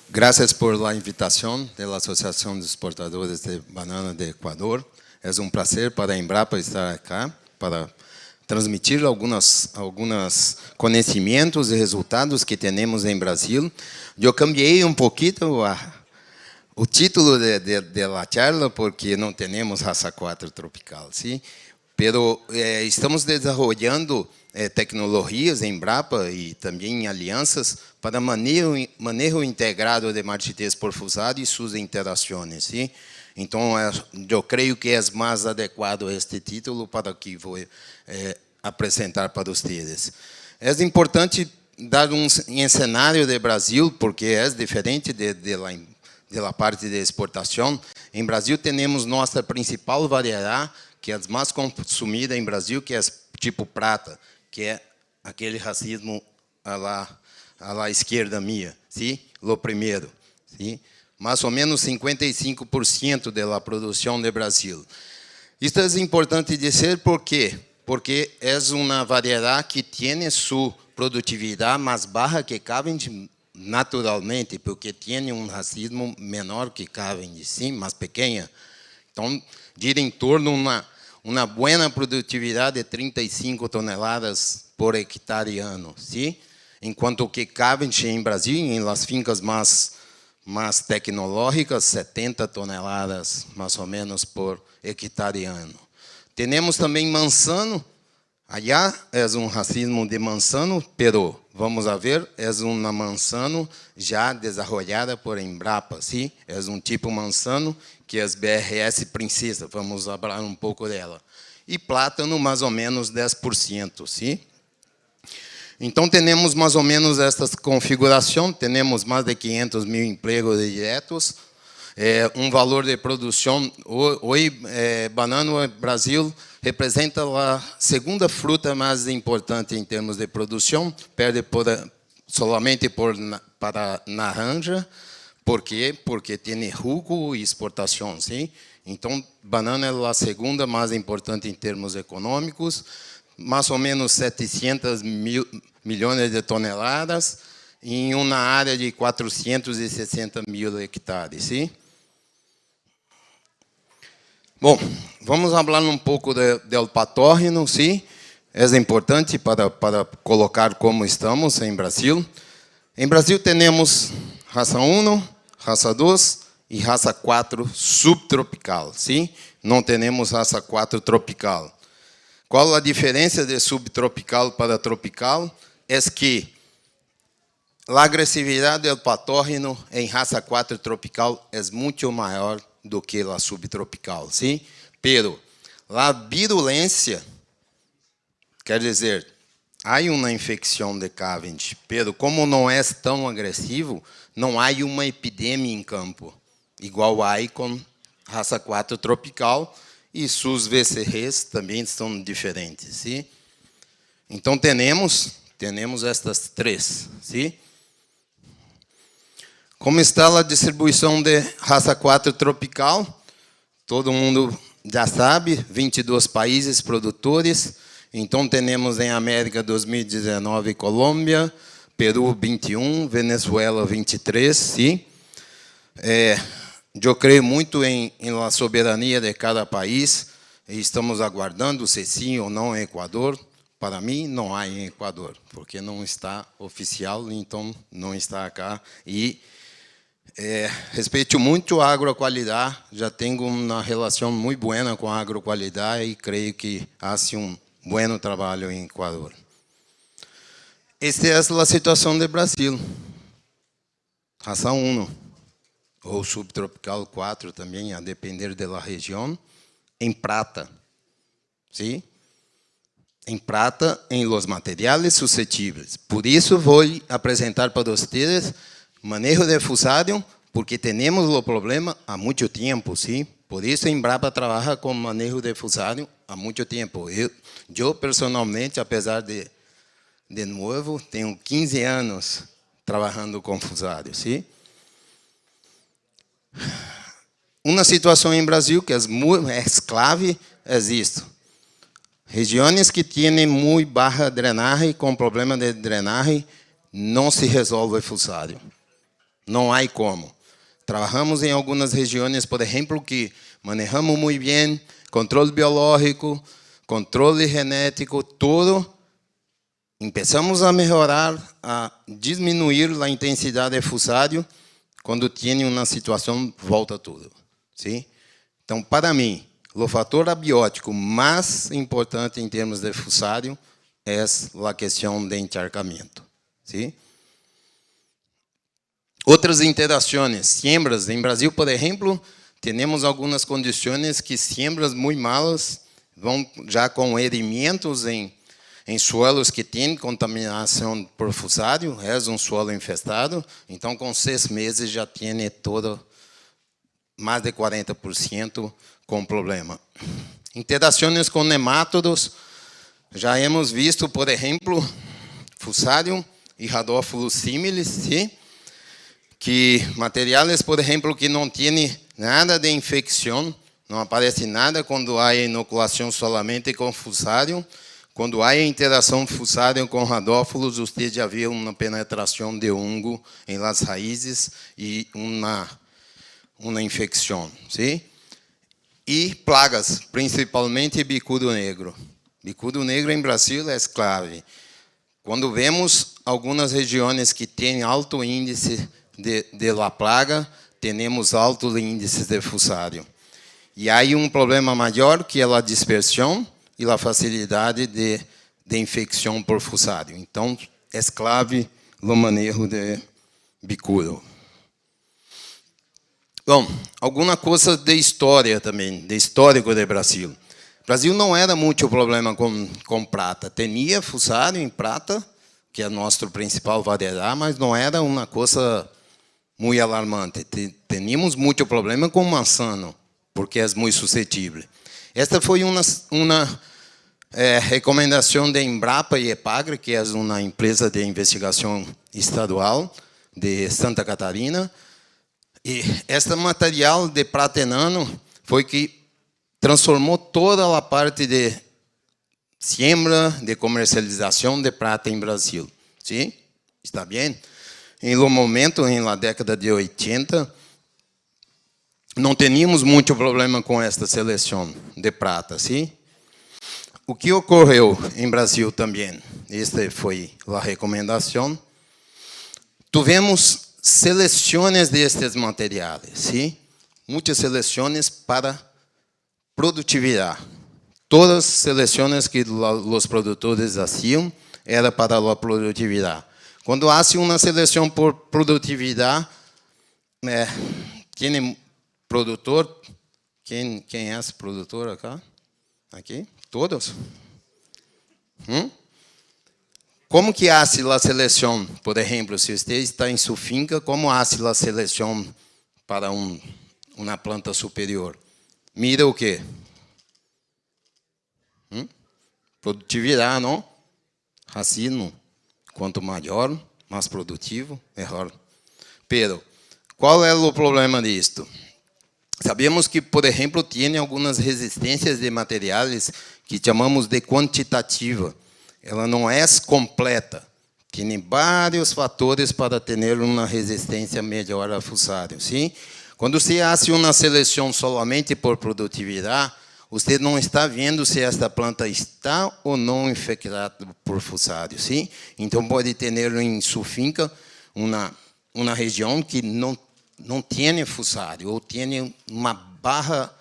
Gracias por la invitación de la Asociación de Exportadores de Banana de Ecuador. Es un placer para Embrapa estar acá para transmitir algunos conhecimentos e resultados que temos em Brasil. Eu cambiei um pouquinho o título de la charla porque não temos raça 4 tropical, ¿sí? Pero estamos desenvolvendo tecnologias em Embrapa e também em alianças para manejo integrado de marchitez porfusado e suas interações, ¿sí? Então, eu creio que é mais adequado este título para que vou apresentar para vocês. É importante dar um cenário do Brasil, porque é diferente da parte de exportação. Em Brasil, temos nossa principal variedade, que é a mais consumida em Brasil, que é tipo prata, que é aquele racismo à la esquerda minha, ¿sí? Lo primeiro, ¿sí? Mais ou menos 55% da produção do Brasil. Isto é importante dizer porque é uma variedade que tem sua produtividade mais baixa que Cavendish naturalmente, porque tem um racismo menor que Cavendish, sim, mais pequena. Então, gira em torno uma boa produtividade de 35 toneladas por hectare ano, sim? Enquanto que Cavendish em Brasil, em las fincas mais tecnológicas, 70 toneladas, mais ou menos, por hectare ano. Temos também Manzano. Allá é um racismo de Manzano, pero, vamos a ver, é uma Manzano já desenvolvida por Embrapa, ¿sí? É um tipo Manzano que é BRS Princesa, vamos falar um pouco dela. E plátano, mais ou menos 10%, ¿sí? Então, temos mais ou menos esta configuração, temos mais de 500 mil empregos diretos, um valor de produção, hoje, banana Brasil representa a segunda fruta mais importante em termos de produção, perde solamente para naranja. Por quê? Porque tem jugo e exportação, sim? Então, banana é a segunda mais importante em termos econômicos, mais ou menos 700 milhões de toneladas em uma área de 460 mil hectares, sim? Bom, vamos falar um pouco do patógeno, sim? É importante para colocar como estamos em Brasil. Em Brasil temos raça 1, raça 2 e raça 4 subtropical, sim? Não temos raça 4 tropical. Qual a diferença de subtropical para tropical? É que a agressividade do patógeno em raça 4 tropical é muito maior do que a subtropical, sim? Pero a virulência, quer dizer, há uma infecção de Cavendish, pero como não é tão agressivo, não há uma epidemia em campo, igual há com raça 4 tropical, e suas VCRs também são diferentes, sim? Então, temos estas três, sim? Como está a distribuição de raça 4 tropical? Todo mundo já sabe, 22 países produtores. Então, temos em América 2019 Colômbia, Peru 21, Venezuela 23, sim? Eu creio muito em la soberania de cada país e estamos aguardando se sim ou não em Equador. Para mim, não há em Equador, porque não está oficial, então não está acá. E respeito muito a agroqualidade, já tenho uma relação muito boa com a agroqualidade e creio que faz bom trabalho em Equador. Esta é a situação do Brasil. Raça 1, ou subtropical 4 também, a depender da região, em prata. Sim? Em prata, em los materiais suscetíveis. Por isso, vou apresentar para vocês manejo de fusário, porque temos o problema há muito tempo, sim? Por isso, a Embrapa trabalha com manejo de fusário há muito tempo. Eu personalmente, apesar de novo, tenho 15 anos trabalhando com fusário, sim? Uma situação em Brasil que é clave é isto. Regiões que têm muito baixa drenagem, com problema de drenagem, não se resolve fusário. não há como. Trabalhamos em algumas regiões, por exemplo, que manejamos muito bem controle biológico, controle genético, tudo. Começamos a melhorar, a diminuir a intensidade de fusarium. Quando tem uma situação, volta tudo. Sim? Então, para mim, o fator abiótico mais importante em termos de fusarium é a questão de encharcamento. Sim? Outras interações, siembras. Em Brasil, por exemplo, temos algumas condições que siembras muito malas vão já com herimentos em solos que têm contaminação por fusarium, é um solo infestado, então com 6 meses já tem todo, mais de 40% com problema. Interações com nemátodos, já hemos visto, por exemplo, fusarium e Rhodophyllus similis, sim? Que materiais, por exemplo, que não têm nada de infecção, não aparece nada quando há inoculação somente com fusarium. Quando há interação fusarium com Rhodophyllus, você já vê uma penetração de fungo em las raízes e uma infecção. Sim? E plagas, principalmente bicudo negro. Bicudo negro em Brasil é clave. Quando vemos algumas regiões que têm alto índice de la plaga, temos altos índices de fusarium. E há um problema maior, que é a dispersão e a facilidade de infecção por fusarium. Então, é clave o manejo de bicudo. Bom, alguma coisa de história também, de histórico do Brasil. O Brasil não era muito problema com prata. Tinha fusarium em prata, que é nosso principal variedade, mas não era uma coisa muito alarmante. Tínhamos muito problema com manzano, porque é muito suscetível. Esta foi uma recomendação de Embrapa e Epagre, que é uma empresa de investigação estadual de Santa Catarina. E este material de prata enano foi que transformou toda a parte de siembra, de comercialização de prata em Brasil. Sim? Está bem? Em um momento, na década de 80, não tínhamos muito problema com esta seleção de prata, sim? O que ocorreu em Brasil também, esta foi a recomendação, tivemos seleções destes materiais, sim? Muitas seleções para produtividade. Todas as seleções que os produtores faziam era para a produtividade. Quando há uma seleção por produtividade, tem produtor, quem é esse produtor acá? Aqui? Todos? Como que hace a seleção? Por exemplo, se você está em sua finca, como hace a seleção para uma planta superior? Mira o quê? Produtividade, não? Racino. Quanto maior, mais produtivo, melhor. Pero, qual é o problema disto? Sabemos que, por exemplo, tem algumas resistências de materiais que chamamos de quantitativa. Ela não é completa. Tem vários fatores para ter uma resistência melhor a fusarium. Sim? Quando se faz uma seleção somente por produtividade, você não está vendo se esta planta está ou não infectada por fusarium. Sim? Então, pode ter em sua finca uma região que não tem fusarium, ou tem uma baixa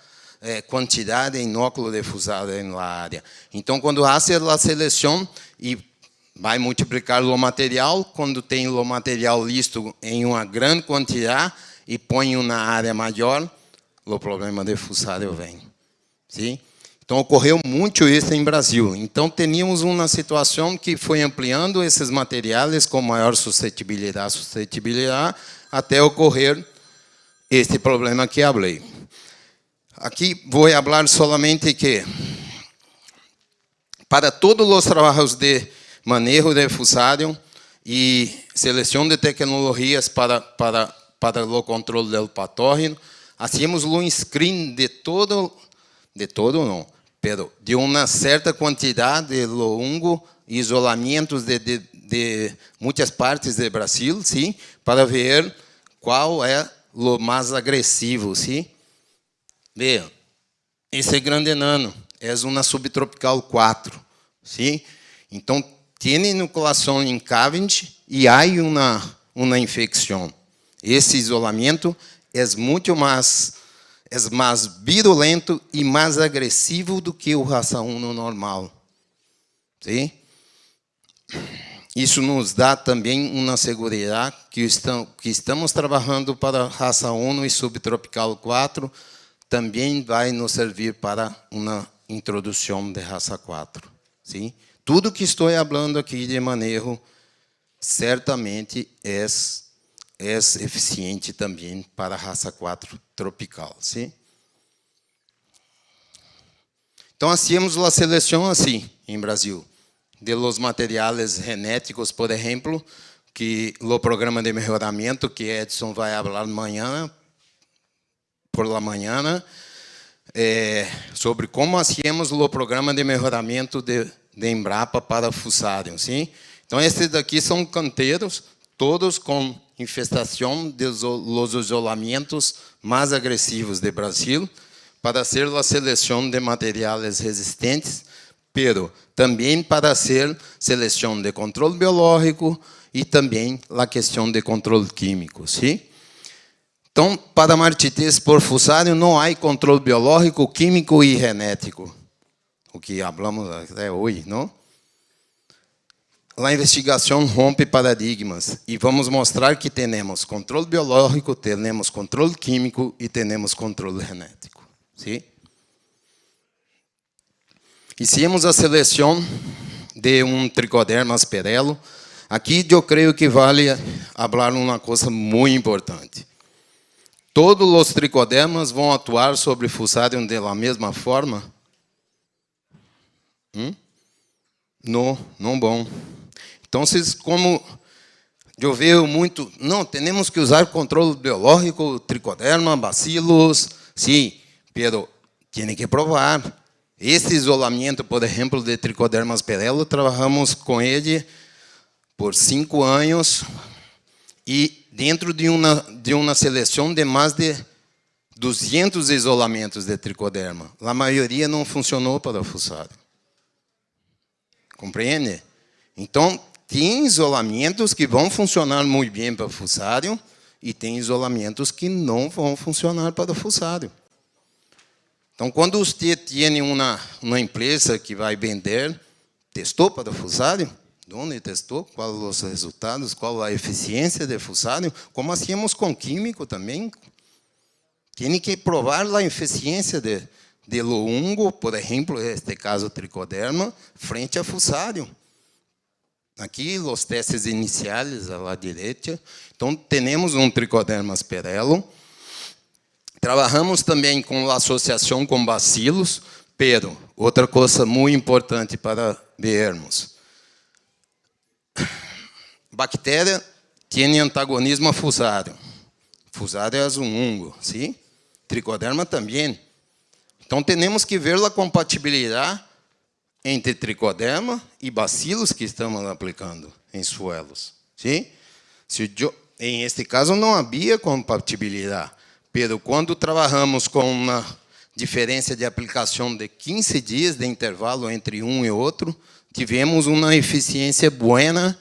quantidade de inóculo de fusarium na área. Então, quando faz a seleção e vai multiplicar o material, quando tem o material listo em uma grande quantidade e põe uma área maior, o problema de fusarium vem. Sim? Então, ocorreu muito isso em Brasil. Então, teníamos uma situação que foi ampliando esses materiais com maior suscetibilidade, até ocorrer este problema que falei. Aqui vou falar solamente que, para todos os trabalhos de manejo de fusarium e seleção de tecnologias para o controle do patógeno, hacíamos um screen de uma certa quantidade de fungo, isolamentos de muitas partes do Brasil, sim, para ver qual é o mais agressivo, sim? Veja, esse grande enano é uma subtropical 4, sim? Então, tem inoculação em Cavendish e há uma infecção. Esse isolamento é muito mais virulento e mais agressivo do que o raça 1 normal. Sim? Isso nos dá também uma segurança que estamos trabalhando para a raça 1 e subtropical 4, também vai nos servir para uma introdução de raça 4. Sim? Tudo que estou falando aqui de manejo certamente é eficiente também para a raça 4 tropical. Sim? Então, hacíamos a seleção assim, em Brasil, de los materiais genéticos, por exemplo, que o programa de melhoramento, que Edson vai falar amanhã, por la manhã, sobre como hacíamos o programa de melhoramento de Embrapa para Fusarium. Sim? Então, esses daqui são canteiros, todos com infestação dos isolamentos mais agressivos do Brasil, para ser a seleção de materiais resistentes, pero também para ser seleção de controle biológico e também a questão de controle químico. Sim? Então, para martitez por Fusarium não há controle biológico, químico e genético, o que falamos até hoje, não? A investigação rompe paradigmas e vamos mostrar que temos controle biológico, temos controle químico e temos controle genético. Sim? Hicimos a seleção de Trichoderma asperellum. Aqui eu creio que vale falar uma coisa muito importante. Todos os tricodermas vão atuar sobre Fusarium da mesma forma? Não bom. Então, como eu vejo muito, não, temos que usar controle biológico, tricoderma, bacilos, sim, pero tem que provar. Esse isolamento, por exemplo, de Trichoderma asperellum, trabalhamos com ele por 5 anos e dentro de uma seleção de mais de 200 isolamentos de tricoderma. A maioria não funcionou para o Fusarium. Compreende? Então, tem isolamentos que vão funcionar muito bem para o Fusarium e tem isolamentos que não vão funcionar para o Fusarium. Então, quando você tem uma empresa que vai vender, testou para o Fusarium? Onde testou? Quais os resultados? Qual a eficiência de Fusarium? Como hacíamos com químico também. Tem que provar a eficiência de fungo, por exemplo, neste caso tricoderma, frente a Fusarium. Aqui, os testes iniciais, à direita. Então, temos Trichoderma asperellum. Trabalhamos também com a associação com bacilos, pero outra coisa muito importante para vermos. Bactéria tem antagonismo a Fusarium. Fusarium é fungo, sim? Tricoderma também. Então, temos que ver a compatibilidade entre tricoderma e bacilos que estamos aplicando em suelos. Sim? Em este caso, não havia compatibilidade. Pero quando trabalhamos com uma diferença de aplicação de 15 dias de intervalo entre um e outro, tivemos uma eficiência boa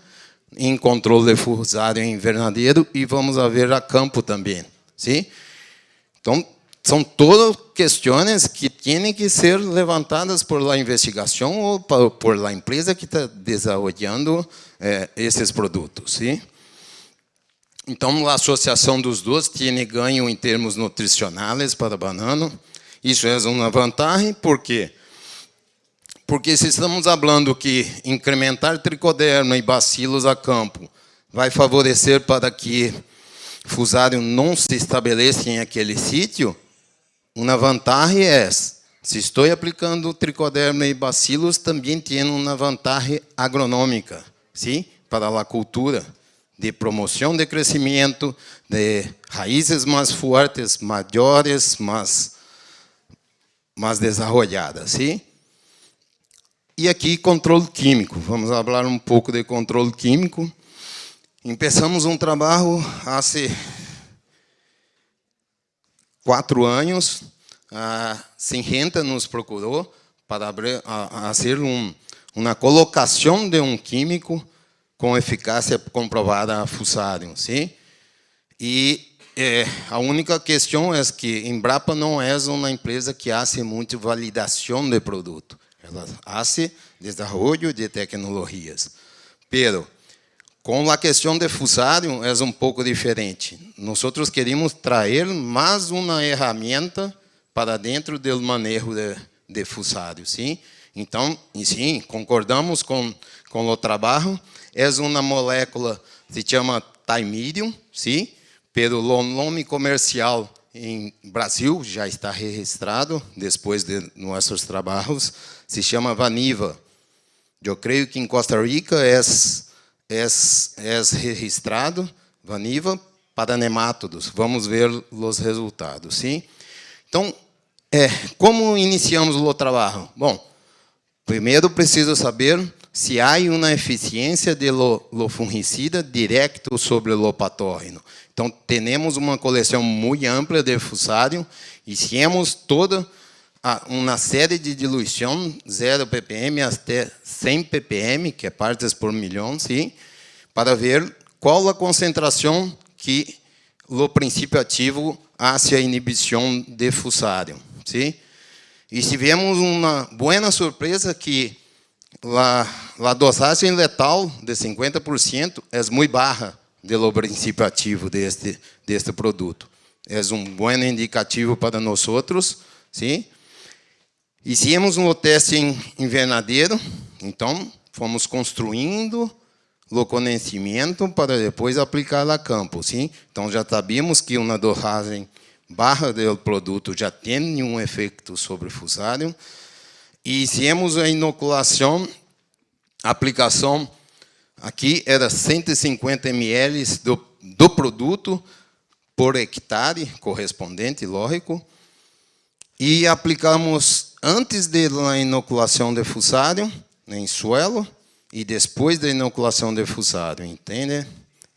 em controle de Fusarium invernadeiro e vamos ver a campo também. Sim? Então, são todas questões que têm que ser levantadas por la investigação ou por la empresa que está desenvolvendo esses produtos. Sim? Então, a associação dos dois tem ganho em termos nutricionais para a banana. Isso é uma vantagem, por quê? Porque se estamos falando que incrementar tricoderma e bacilos a campo vai favorecer para que Fusarium não se estabeleça em aquele sítio, uma vantagem é, se estou aplicando tricoderma e bacilos, também tem uma vantagem agronômica, sim? Para a cultura, de promoção de crescimento, de raízes mais fortes, maiores, mais desenvolvidas, sim? E aqui, controle químico. Vamos falar um pouco de controle químico. Começamos um trabalho há 4 anos, a Syngenta nos procurou para fazer uma colocação de um químico com eficácia comprovada a Fusarium, sim? E a única questão é que Embrapa não é uma empresa que faz muito validação de produto. Ela faz desenvolvimento de tecnologias. Pero, com a questão de Fusarium, é um pouco diferente. Nós queremos trazer mais uma ferramenta para dentro do manejo de Fusarium, sim? Então, sim, concordamos com o trabalho. É uma molécula que se chama Thymidine, sim? Pelo nome comercial em Brasil já está registrado depois de nossos trabalhos, se chama Vaniva. Eu creio que em Costa Rica é registrado Vaniva para nemátodos. Vamos ver os resultados, sim? Então, como iniciamos o trabalho? Bom, primeiro preciso saber se há uma eficiência do fungicida direto sobre o patógeno. Então, temos uma coleção muito ampla de Fusarium e temos toda uma série de diluição, 0 ppm até 100 ppm, que é partes por milhão, sim, para ver qual a concentração que o princípio ativo hace a inibição de Fusarium, sim? E tivemos uma boa surpresa que a dosagem letal de 50% é muito baixa do princípio ativo deste produto. É um bom indicativo para nós, sim? Hicimos um teste em invernadeiro, então fomos construindo o conhecimento para depois aplicar a campo, sim? Então já sabíamos que uma dosagem baixa do produto já tem um efeito sobre o Fusarium. E hicimos a inoculação, a aplicação, aqui era 150 ml do produto por hectare, correspondente, lógico, e aplicamos antes da inoculação de Fusarium em suelo e depois da inoculação de Fusarium, entende?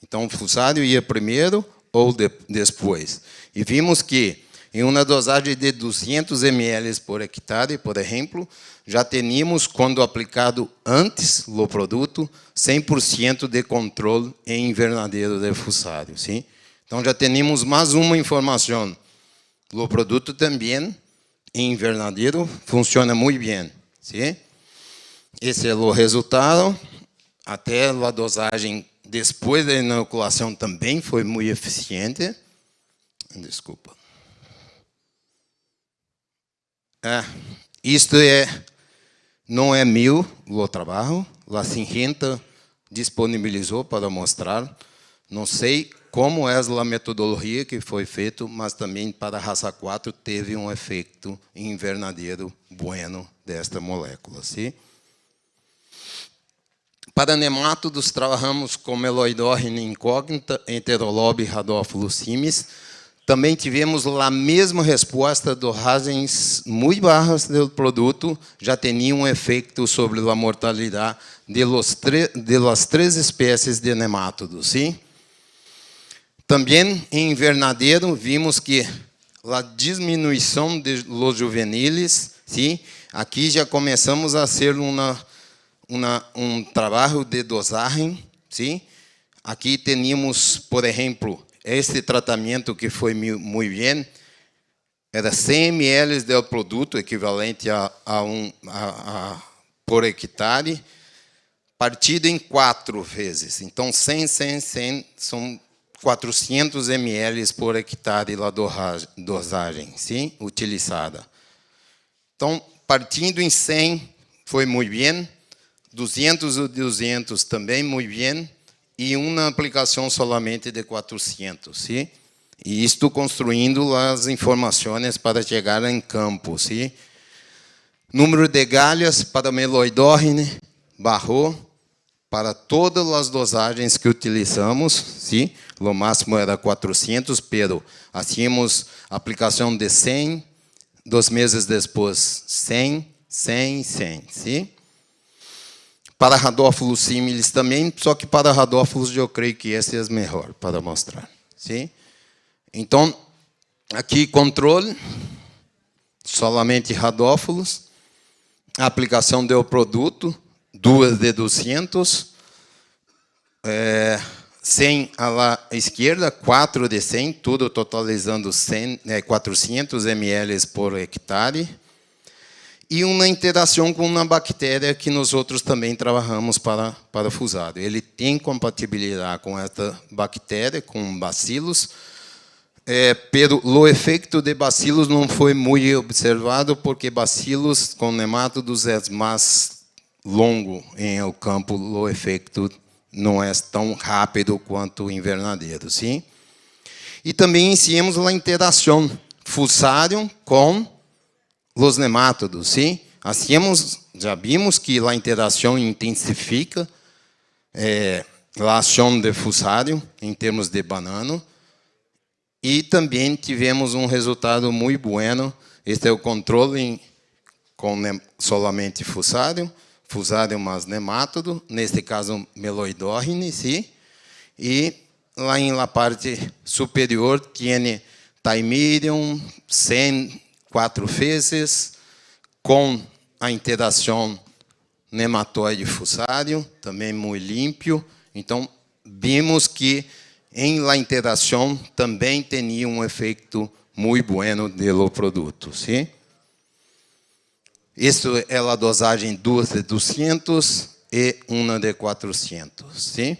Então, o Fusarium ia primeiro ou depois. E vimos que em uma dosagem de 200 ml por hectare, por exemplo, já tínhamos, quando aplicado antes o produto, 100% de controle em invernadeiro de Fusarium, sim? Então, já tínhamos mais uma informação. O produto também, em invernadeiro, funciona muito bem, sim? Esse é o resultado. Até a dosagem depois da inoculação também foi muito eficiente. Desculpa. Isto não é meu o trabalho, a Syngenta disponibilizou para mostrar. Não sei como é a metodologia que foi feita, mas também para a raça 4 teve um efeito invernadeiro bueno desta molécula, sim? Para nemátodos, trabalhamos com Meloidorrhina incógnita, Enterolobe Rhadophilus simis. Também tivemos a mesma resposta, dosagens muito baixas do produto, já tinham um efeito sobre a mortalidade das 3 espécies de nemátodos, sim? Também, em invernadeiro, vimos que a diminuição de los juveniles, sim? Aqui já começamos a ser um trabalho de dosagem, sim? Aqui tínhamos, por exemplo, este tratamento que foi muito bem, era 100 ml do produto, equivalente por hectare, partido em 4 vezes. Então, 100, 100, 100 são 400 ml por hectare a dosagem, sim? Utilizada. Então, partindo em 100, foi muito bem. 200 e 200 também muito bem. E uma aplicação solamente de 400, sim? E isto construindo as informações para chegar em campo, sim? Número de galhas para Meloidorrhina barrou para todas as dosagens que utilizamos, sim? O máximo era 400, pero hacíamos aplicação de 100, 2 meses depois 100, 100, 100, sim? Para Rhadophilus similis também, só que para Rhadophilus eu creio que esse é o melhor para mostrar, sim? Então, Aqui, controle, solamente radófilos. A aplicação do produto, 2 de 200. 100 à esquerda, 4 de 100, tudo totalizando 400 ml por hectare. E uma interação com uma bactéria que nós outros também trabalhamos para fusarium. Ele tem compatibilidade com esta bactéria, com bacilos, pero o efeito de bacilos não foi muito observado, porque bacilos com nemátodos é mais longo em o campo, o efeito não é tão rápido quanto o invernadeiro, sim? E também iniciamos a interação fusarium com os nemátodos, sim? Já vimos que a interação intensifica a ação de fusarium em termos de banano, e também tivemos um resultado muito bueno. Este é o controle com solamente fusarium mais nemátodo, neste caso meloidórrine, sim? E lá em la parte superior tem Thaimerium, 100, 4 vezes, com a interação nematóide-fusarium, também muito limpo. Então, vimos que em la interação também tinha um efeito muito bueno do produto, sim? Isso é a dosagem 2 de 200 e 1 de 400, sim?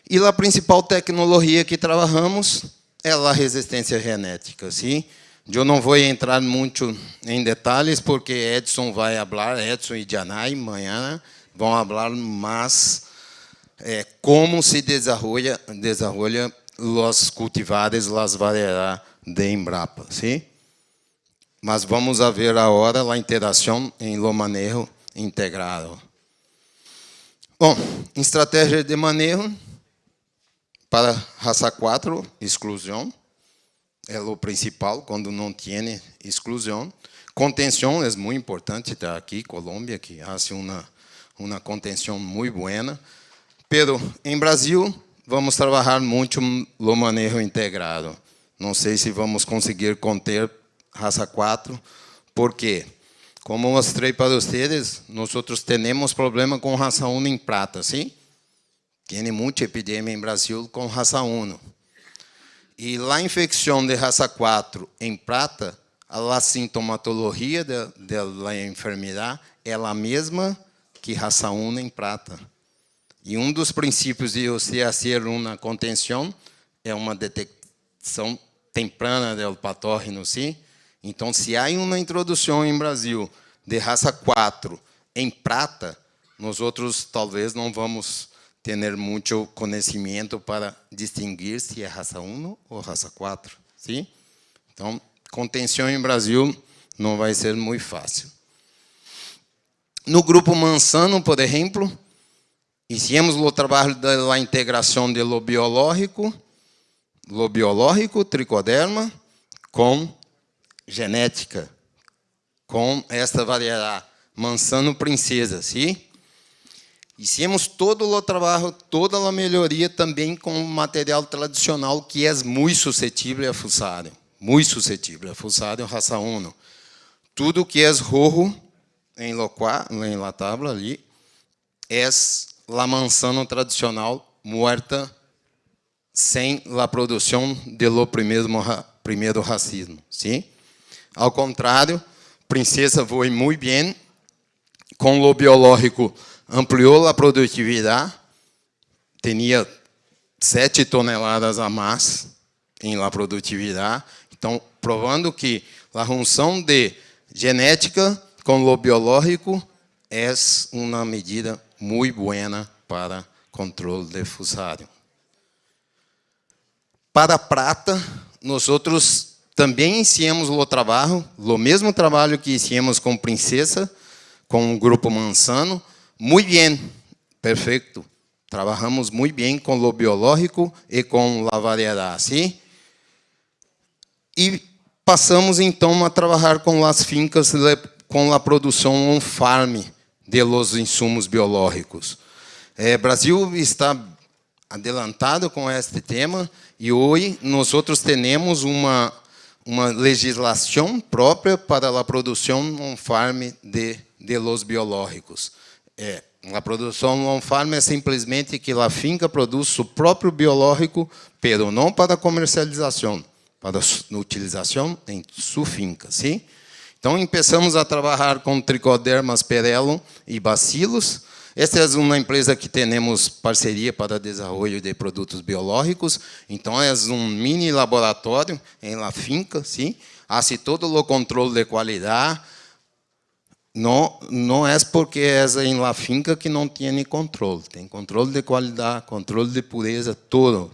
E a principal tecnologia que trabalhamos é a resistência genética, sim? Eu não vou entrar muito em detalhes, porque Edson vai falar, Edson e Janai, amanhã vão falar mais como se desenvolve os cultivares, as variedades de Embrapa, sim? Mas vamos ver agora a interação em lo manejo integrado. Bom, estratégia de manejo para raça 4, exclusão. É o principal, quando não tem exclusão. Contenção é muito importante, está aqui, Colômbia, que faz uma contenção muito boa. Pero, em Brasil, vamos trabalhar muito no manejo integrado. Não sei se vamos conseguir conter raça 4, porque, como mostrei para vocês, nós temos problema com raça 1 em prata, sim? Tem muita epidemia em Brasil com raça 1. E a infecção de raça 4 em prata, a sintomatologia da enfermidade é a mesma que raça 1 em prata. E um dos princípios de você fazer uma contenção é uma detecção temprana do patógeno, sim? Então, se há uma introdução em Brasil de raça 4 em prata, nós outros talvez não vamos ter muito conhecimento para distinguir se é raça 1 ou raça 4, sim? Então, contenção em Brasil não vai ser muito fácil. No grupo Mansano, por exemplo, iniciamos o trabalho da integração do biológico, tricoderma, com genética, com esta variedade Mansano Princesa, sim? Hicimos todo o trabalho, toda a melhoria também com material tradicional que é muito suscetível a fusarium, muito suscetível a fusarium raça 1. Tudo que é rojo em la tabla ali é la Mansano tradicional muerta sem a produção do primeiro racismo, sim? Ao contrário, Princesa foi muito bem, com o biológico ampliou a produtividade, tinha 7 toneladas a mais em la produtividade, então provando que a junção de genética com o biológico é uma medida muito boa para controle de fusarium. Para prata, nós também iniciamos o trabalho, o mesmo trabalho que iniciamos com Princesa, com o grupo Mansano, muito bem, perfeito. Trabalhamos muito bem com o biológico e com a variedade, sim? E passamos então a trabalhar com as fincas, com a produção on-farm de los insumos biológicos. O Brasil está adelantado com este tema e hoje nós temos uma legislação própria para a produção on-farm de los biológicos. A produção on-farm é simplesmente que a finca produz o próprio biológico, pero não para comercialização, para utilização em sua finca, sim? Então, começamos a trabalhar com Trichodermas perellum e bacilos. Esta é uma empresa que temos parceria para desenvolvimento de produtos biológicos. Então, é um mini laboratório em la finca, sim? Hace todo o controle de qualidade. Não é porque é em la finca que não tem controle. Tem controle de qualidade, controle de pureza, tudo.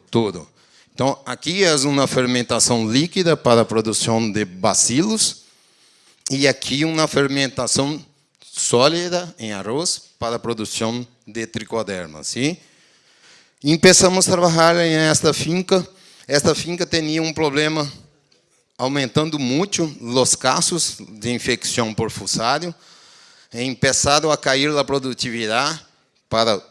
Então, aqui é uma fermentação líquida para a produção de bacilos. E aqui uma fermentação sólida em arroz para a produção de tricoderma. Sim? E começamos a trabalhar em esta finca. Esta finca tinha um problema aumentando muito os casos de infecção por fusarium. Começaram a cair a produtividade para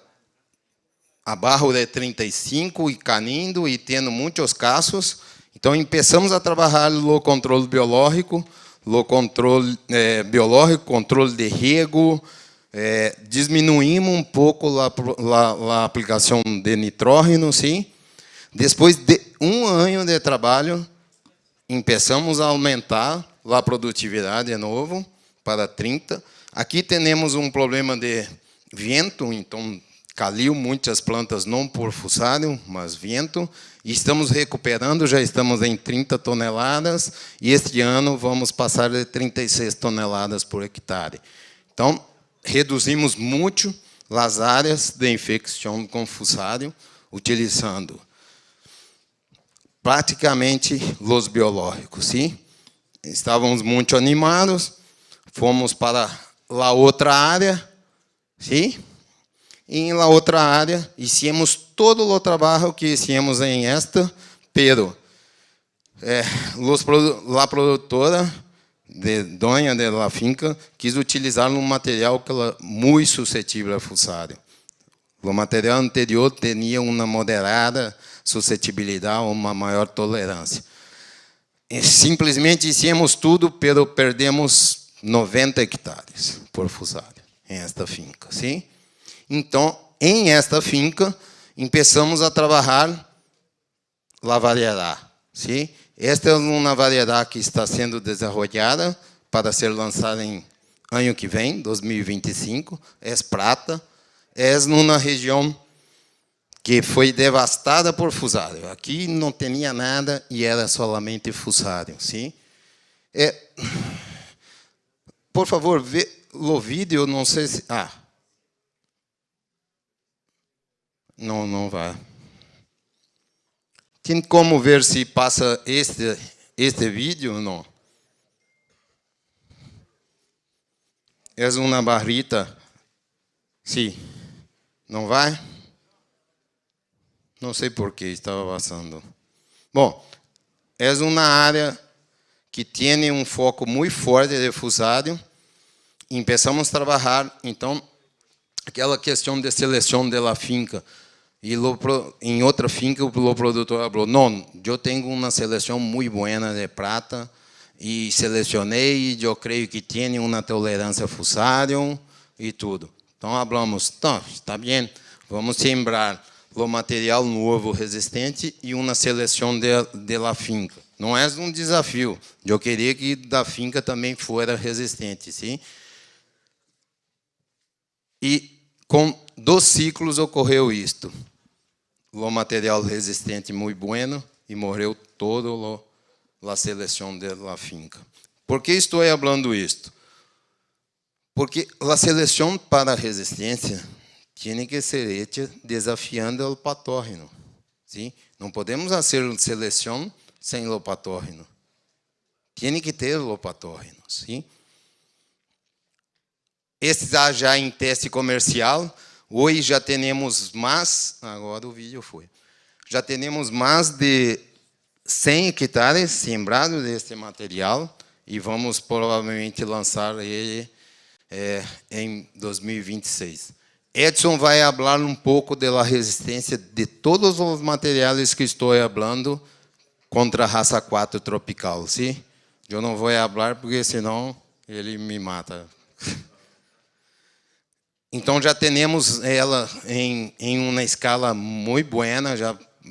abaixo de 35 e caindo e tendo muitos casos. Então, começamos a trabalhar no controle biológico, o controle biológico, controle de riego, diminuímos um pouco a aplicação de nitrógeno, sim. Depois de um ano de trabalho, começamos a aumentar a produtividade de novo para 30. Aqui temos um problema de vento, então caiu muitas plantas não por fusarium, mas vento. E estamos recuperando, já estamos em 30 toneladas, e este ano vamos passar de 36 toneladas por hectare. Então, reduzimos muito as áreas de infecção com fusarium, utilizando praticamente os biológicos. Sim? Estávamos muito animados, fomos para a outra área, sim? E na outra área, hicimos todo o trabalho que hicimos em esta, pero a produtora, dona da finca, quis utilizar um material que era muito suscetível a fusarium. O material anterior tinha uma moderada suscetibilidade, uma maior tolerância. E simplesmente hicimos tudo, pero perdemos 90 hectares por fusarium em esta finca, sim? Então, em esta finca, começamos a trabalhar a variedade. Sim? Esta é uma variedade que está sendo desenvolvida para ser lançada em ano que vem, 2025. É prata. É numa região que foi devastada por fusarium. Aqui não tinha nada e era somente fusarium. Sim? Por favor, vê o vídeo, não sei se... Não vai. Tem como ver se passa este vídeo ou não? É uma barrita. Sim. Não vai? Não sei por que estava passando. Bom, é uma área que tem um foco muito forte de fusarium. Começamos a trabalhar, então, aquela questão de seleção da finca. E em outra finca, o produtor falou, não, eu tenho uma seleção muito boa de prata, e selecionei, e eu creio que tem uma tolerância a fusarium e tudo. Então, falamos, está bem, vamos sembrar o material novo resistente e uma seleção de la finca. Não é um desafio, eu queria que da finca também fosse resistente, sim? E com 2 ciclos ocorreu isto. O material resistente muito bueno e morreu toda a seleção da finca. Por que estou falando isto? Porque a seleção para a resistência tem que ser hecha desafiando o patógeno. Sim? Não podemos fazer seleção sem o patógeno. Tem que ter o patógeno. Sim? Este está já em teste comercial. Hoje já temos mais, agora o vídeo foi, já temos mais de 100 hectares sembrados deste material e vamos provavelmente lançar ele em 2026. Edson vai falar um pouco da resistência de todos os materiais que estou falando contra a raça 4 tropical, sim? Eu não vou falar porque senão ele me mata. Então já temos ela em uma escala muito boa,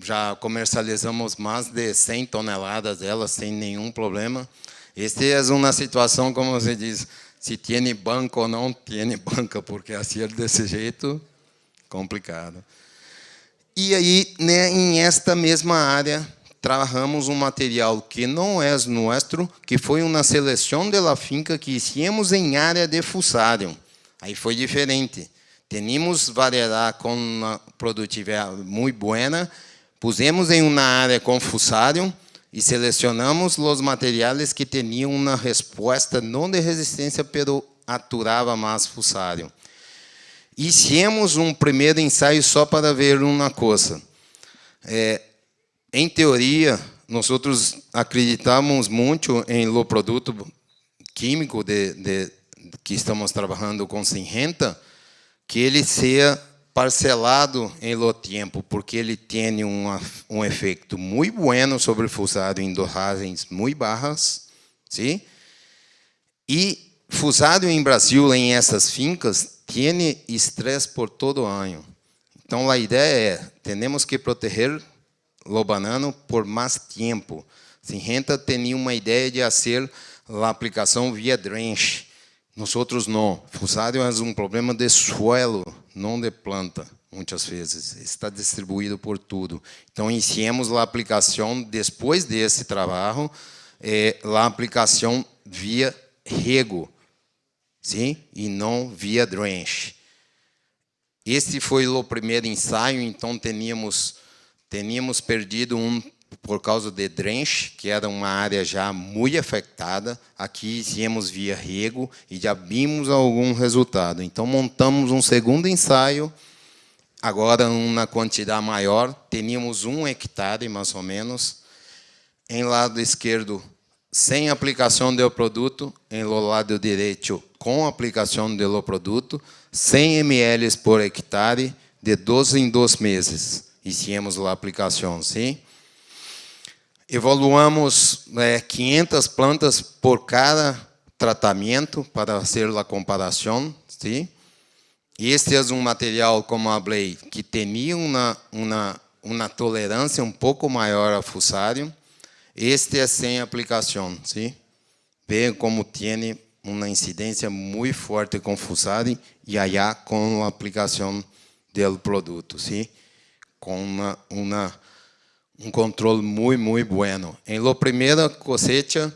já comercializamos mais de 100 toneladas dela sem nenhum problema. Esta é uma situação, como você diz, se tem banca ou não tem banca, porque assim desse jeito, complicado. E aí, né, em esta mesma área, trabalhamos um material que não é nosso, que foi uma seleção da finca que hicimos em área de fusarium. Aí foi diferente. Tínhamos variedade com uma produtividade muito boa, pusemos em uma área com fusarium e selecionamos os materiais que tinham uma resposta não de resistência, pero aturava mais fusarium. Hicimos um primeiro ensaio só para ver uma coisa. Em teoria, nós acreditamos muito em lo produto químico que estamos trabalhando com Syngenta, que ele seja parcelado em lo tempo, porque ele tem um efeito muito bueno sobre o fusado em dosagens muito baixas, sim? E fusado em Brasil, em essas fincas, tem estresse por todo ano. Então, a ideia é, temos que proteger o banano por mais tempo. Syngenta tinha uma ideia de fazer a aplicação via drench. Nós outros não. Fusarium é um problema de suelo, não de planta, muitas vezes. Está distribuído por tudo. Então, iniciamos a aplicação, depois desse trabalho, a aplicação via rego, sim? E não via drench. Este foi o primeiro ensaio, então teníamos perdido por causa de drench, que era uma área já muito afetada. Aqui fizemos via rego e já vimos algum resultado. Então montamos um segundo ensaio, agora uma quantidade maior. Teníamos 1 hectare, mais ou menos. Em lado esquerdo, sem aplicação do produto. Em lado direito, com aplicação do produto. 100 ml por hectare, de 12 em 2 meses. Hicimos a aplicação, sim? Evaluamos 500 plantas por cada tratamento para fazer a comparação, sim? Este é um material, como falei, que tinha uma tolerância um pouco maior a fusarium. Este é sem aplicação, sim? Veja como tem uma incidência muito forte com fusarium e allá com a aplicação do produto, sim? Com um controle muito, muito bueno. Em la primeira cosecha,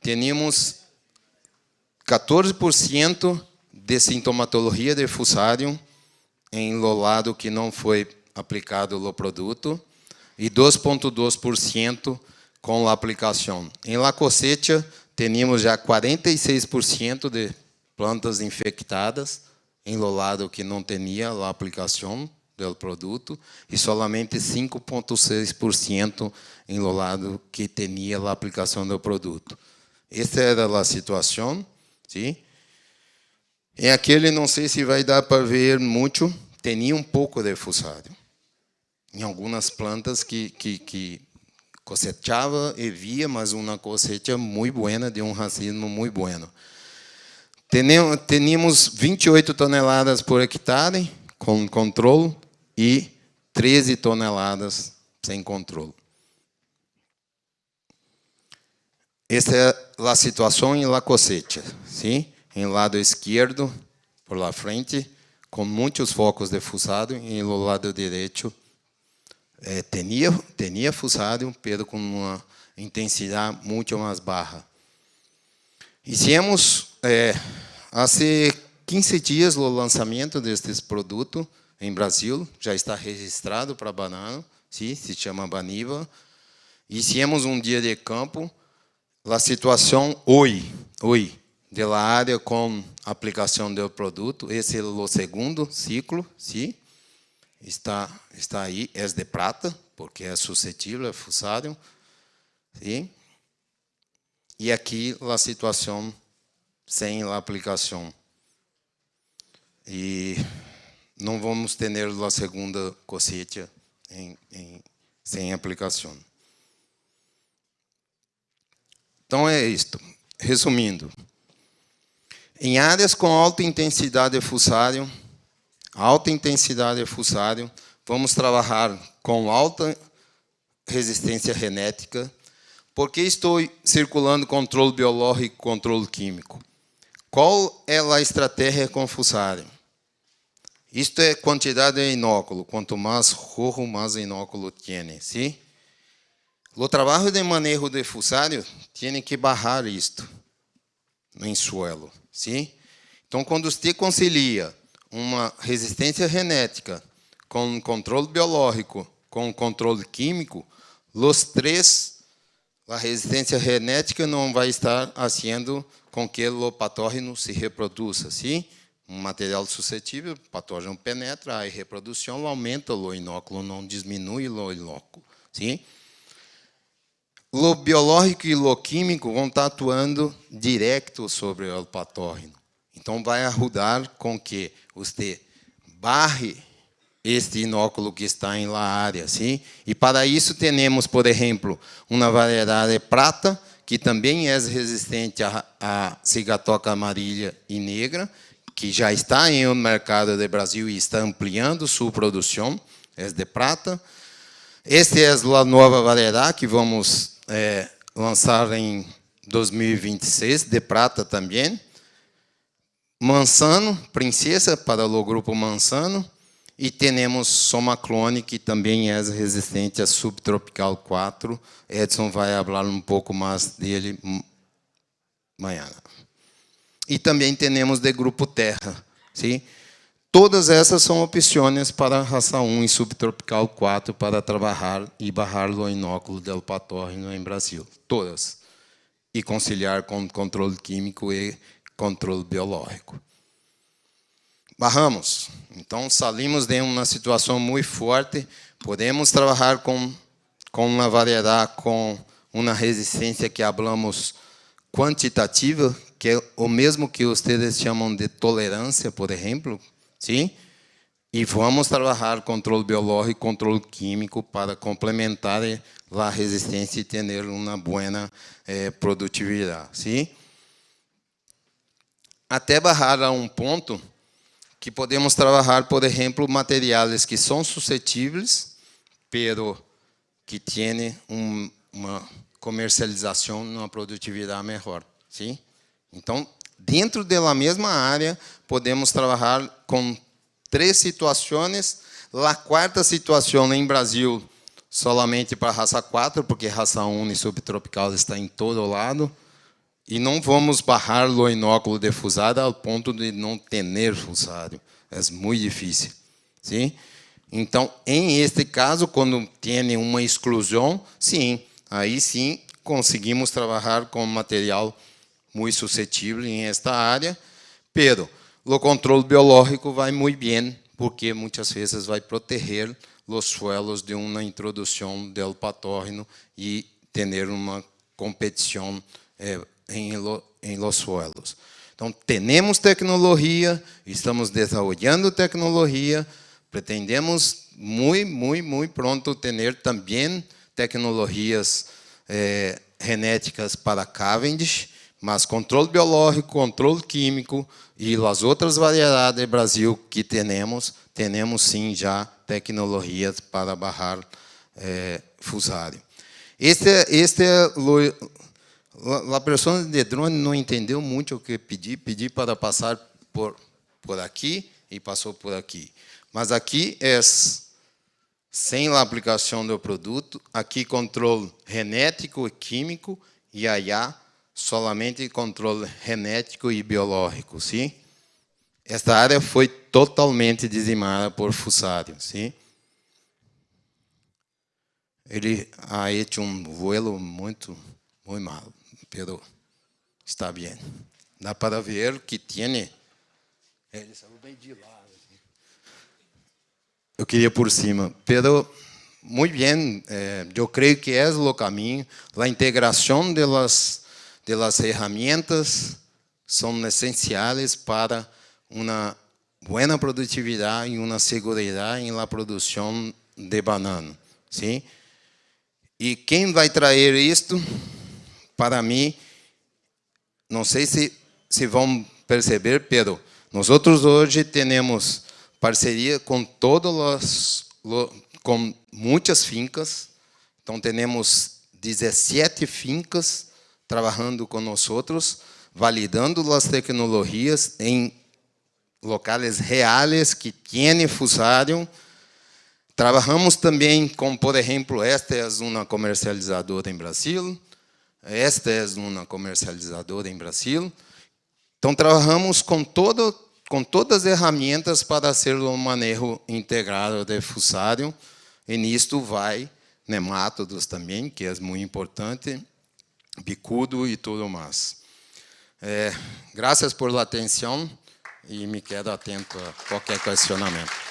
tínhamos 14% de sintomatologia de fusarium em lo lado que não foi aplicado o produto e 2,2% com a aplicação. Em la cosecha, tínhamos já 46% de plantas infectadas em lo lado que não tinha a aplicação do produto e solamente 5,6% em lo lado que tinha a aplicação do produto. Esta era a situação, sim? Em aquele, não sei se vai dar para ver muito, tinha um pouco de fusarium. Em algumas plantas que cosechava e via, mas uma cosecha muito boa, de um racismo muito bueno. Tínhamos 28 toneladas por hectare, com controle, e 13 toneladas sem controle. Esta é a situação em la cosecha, sim? Em lado esquerdo, por la frente, com muitos focos de fusarium, e no lado direito tinha fusarium, mas com uma intensidade muito mais baixa. Hicimos há 15 dias o lançamento destes produtos em Brasil, já está registrado para banana, sim? Se chama Baniva. Hicimos um dia de campo, a situação hoje da área com aplicação do produto, esse é o segundo ciclo, sim? Está aí, é de prata, porque é suscetível a fusarium, sim? E aqui a situação sem a aplicação. E não vamos ter a segunda cosecha sem aplicação. Então é isto. Resumindo, em áreas com alta intensidade fussário, vamos trabalhar com alta resistência genética. Por que estou circulando controle biológico e controle químico? Qual é a estratégia com fussário? Isto é quantidade de inóculo. Quanto mais rojo, mais inóculo tem, ¿sí? O trabalho de manejo de fussário tem que barrar isto em suelo, ¿sí? Então, quando você concilia uma resistência genética com controle biológico, com controle químico, os três, a resistência genética não vai estar fazendo com que o patógeno se reproduza, ¿sí? Um material suscetível, o patógeno penetra, a reprodução aumenta o inóculo, não diminui o inóculo, ¿sí? O biológico e o químico vão estar atuando direto sobre o patógeno. Então, vai ajudar com que você barre este inóculo que está em la área, sim? E para isso temos, por exemplo, uma variedade prata, que também é resistente à cigatoca amarela e negra, que já está em um mercado do Brasil e está ampliando sua produção, é de prata. Esta é a nova variedade que vamos lançar em 2026, de prata também. Manzano, princesa, para o grupo Manzano. E temos Somaclone, que também é resistente a subtropical 4. Edson vai falar um pouco mais dele amanhã. E também temos de grupo Terra. Sim? Todas essas são opções para a raça 1 e subtropical 4 para trabalhar e barrar o inóculo do patógeno em Brasil. Todas. E conciliar com controle químico e controle biológico. Barramos. Então, saímos de uma situação muito forte. Podemos trabalhar com uma variedade, com uma resistência que falamos quantitativa, que é o mesmo que vocês chamam de tolerância, por exemplo. Sim? E vamos trabalhar controle biológico e controle químico para complementar a resistência e ter uma boa produtividade. Sim? Até barrar a um ponto que podemos trabalhar, por exemplo, materiais que são suscetíveis, pero que têm uma comercialização, uma produtividade melhor. Sim? Então, dentro da mesma área, podemos trabalhar com 3 situações. A quarta situação em Brasil, solamente para a raça 4, porque a raça 1 e subtropical está em todo lado. E não vamos barrar o inóculo de fussário ao ponto de não ter fussário. É muito difícil. Sim? Então, em este caso, quando tem uma exclusão, sim, aí sim conseguimos trabalhar com material muito suscetível em esta área, pero o controle biológico vai muito bem, porque muitas vezes vai proteger os suelos de uma introdução do patógeno e ter uma competição em los suelos. Então, temos tecnologia, estamos desenvolvendo tecnologia, pretendemos muito pronto ter também tecnologias genéticas para Cavendish, mas controle biológico, controle químico e as outras variedades do Brasil que temos sim já tecnologias para barrar fussário. A pessoa de drone não entendeu muito o que pedi para passar por aqui e passou por aqui. Mas aqui é sem a aplicação do produto, aqui controle genético e químico e allá solamente controle genético e biológico, sim? Esta área foi totalmente dizimada por fussário, sim? Ele ha feito um vuelo muito mal, pero está bem. Dá para ver que tem. Ele saiu bem de lado. Eu queria por cima, pero muito bem. Eu creio que é o caminho. A integração das ferramentas são essenciais para uma boa produtividade e uma segurança na produção de banana, sim? E quem vai trazer isto? para mim, não sei se vão perceber, pero nós hoje temos parceria com com muitas fincas. Então, temos 17 fincas trabalhando com nós, validando as tecnologias em locais reais que têm fusário. Trabalhamos também com, por exemplo, esta é uma comercializadora em Brasil, esta é uma comercializadora em Brasil. Então, trabalhamos com todas as ferramentas para fazer um manejo integrado de fusário. E nisto vai nemátodos também, que é muito importante, bicudo e tudo mais. Graças por la atenção e me quedo atento a qualquer questionamento.